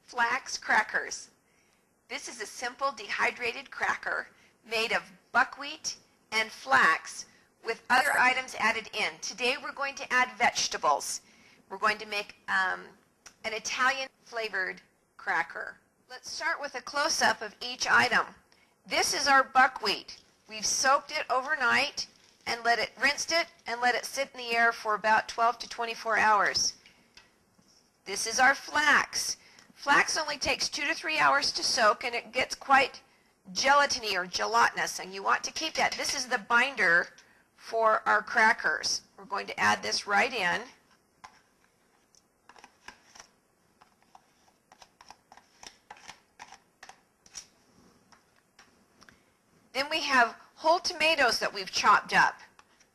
Flax Crackers. This is a simple dehydrated cracker made of buckwheat and flax with other items added in. Today we're going to add vegetables. We're going to make an Italian flavored cracker. Let's start with a close-up of each item. This is our buckwheat. We've soaked it overnight and rinsed it and let it sit in the air for about 12 to 24 hours. This is our flax. Flax only takes 2 to 3 hours to soak, and it gets quite gelatiny or gelatinous, and you want to keep that. This is the binder for our crackers. We're going to add this right in. Then we have whole tomatoes that we've chopped up.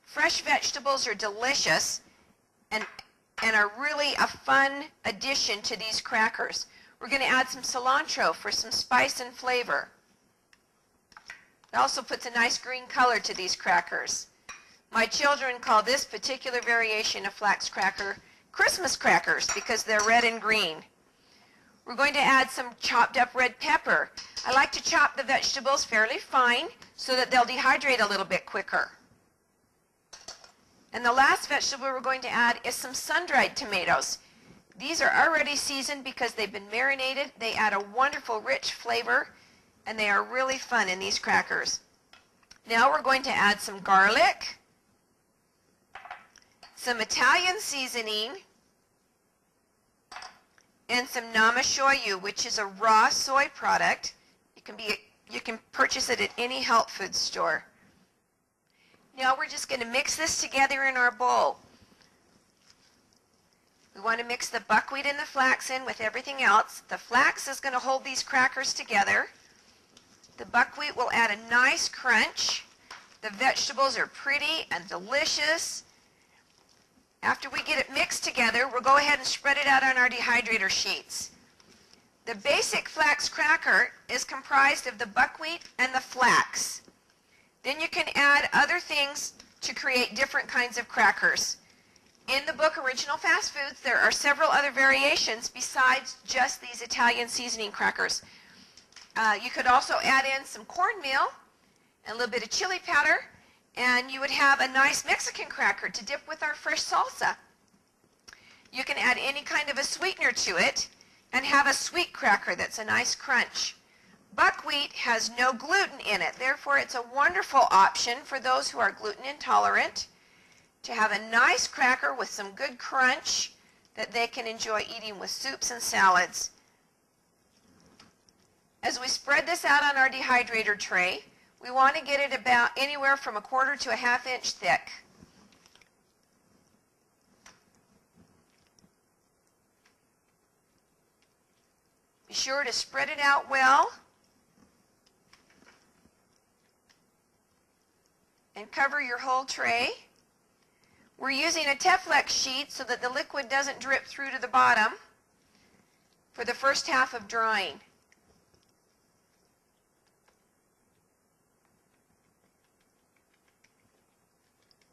Fresh vegetables are delicious and are really a fun addition to these crackers. We're going to add some cilantro for some spice and flavor. It also puts a nice green color to these crackers. My children call this particular variation of flax cracker Christmas crackers because they're red and green. We're going to add some chopped up red pepper. I like to chop the vegetables fairly fine so that they'll dehydrate a little bit quicker. And the last vegetable we're going to add is some sun-dried tomatoes. These are already seasoned because they've been marinated. They add a wonderful rich flavor, and they are really fun in these crackers. Now we're going to add some garlic, some Italian seasoning, and some namashoyu, which is a raw soy product. You can purchase it at any health food store. Now we're just going to mix this together in our bowl. We want to mix the buckwheat and the flax in with everything else. The flax is going to hold these crackers together. The buckwheat will add a nice crunch. The vegetables are pretty and delicious. After we get it mixed together, we'll go ahead and spread it out on our dehydrator sheets. The basic flax cracker is comprised of the buckwheat and the flax. Then you can add other things to create different kinds of crackers. In the book Original Fast Foods, there are several other variations besides just these Italian seasoning crackers. You could also add in some cornmeal and a little bit of chili powder, and you would have a nice Mexican cracker to dip with our fresh salsa. You can add any kind of a sweetener to it and have a sweet cracker that's a nice crunch. Buckwheat has no gluten in it, therefore it's a wonderful option for those who are gluten intolerant to have a nice cracker with some good crunch that they can enjoy eating with soups and salads. As we spread this out on our dehydrator tray, we want to get it about anywhere from 1/4 to 1/2 inch thick. Be sure to spread it out well and cover your whole tray. We're using a Teflex sheet so that the liquid doesn't drip through to the bottom for the first half of drying.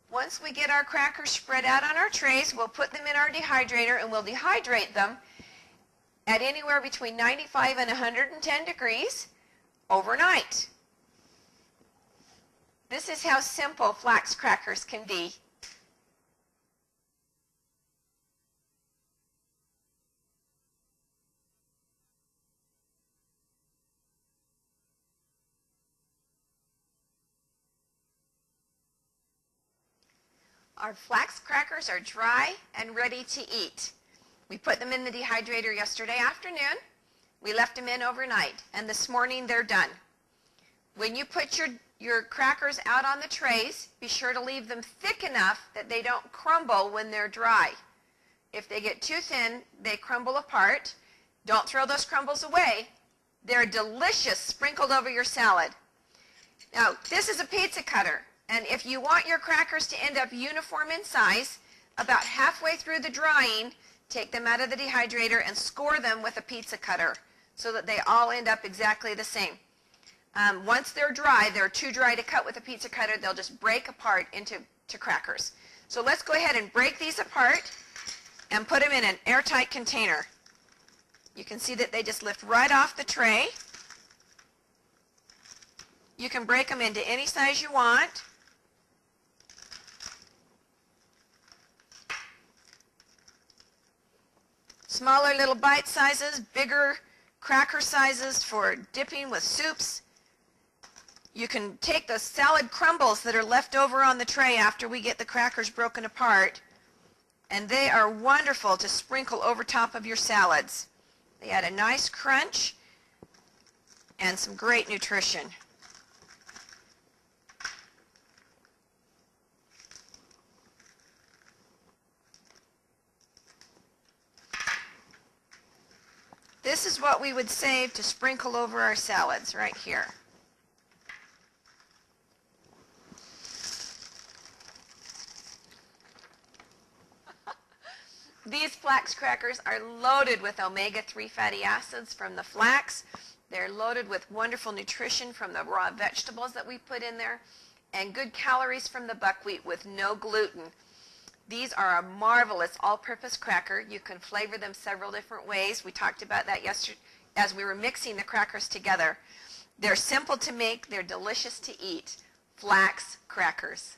Once we get our crackers spread out on our trays, we'll put them in our dehydrator and we'll dehydrate them at anywhere between 95 and 110 degrees overnight. This is how simple flax crackers can be. Our flax crackers are dry and ready to eat. We put them in the dehydrator yesterday afternoon. We left them in overnight, and this morning they're done. When you put your crackers out on the trays, be sure to leave them thick enough that they don't crumble when they're dry. If they get too thin, they crumble apart. Don't throw those crumbles away. They're delicious sprinkled over your salad. Now, this is a pizza cutter. And if you want your crackers to end up uniform in size, about halfway through the drying, take them out of the dehydrator and score them with a pizza cutter so that they all end up exactly the same. Once they're dry, they're too dry to cut with a pizza cutter. They'll just break apart into crackers. So let's go ahead and break these apart and put them in an airtight container. You can see that they just lift right off the tray. You can break them into any size you want. Smaller little bite sizes, bigger cracker sizes for dipping with soups. You can take the salad crumbles that are left over on the tray after we get the crackers broken apart, and they are wonderful to sprinkle over top of your salads. They add a nice crunch and some great nutrition. This is what we would save to sprinkle over our salads right here. These flax crackers are loaded with omega-3 fatty acids from the flax. They're loaded with wonderful nutrition from the raw vegetables that we put in there, and good calories from the buckwheat with no gluten. These are a marvelous all-purpose cracker. You can flavor them several different ways. We talked about that yesterday as we were mixing the crackers together. They're simple to make. They're delicious to eat. Flax crackers.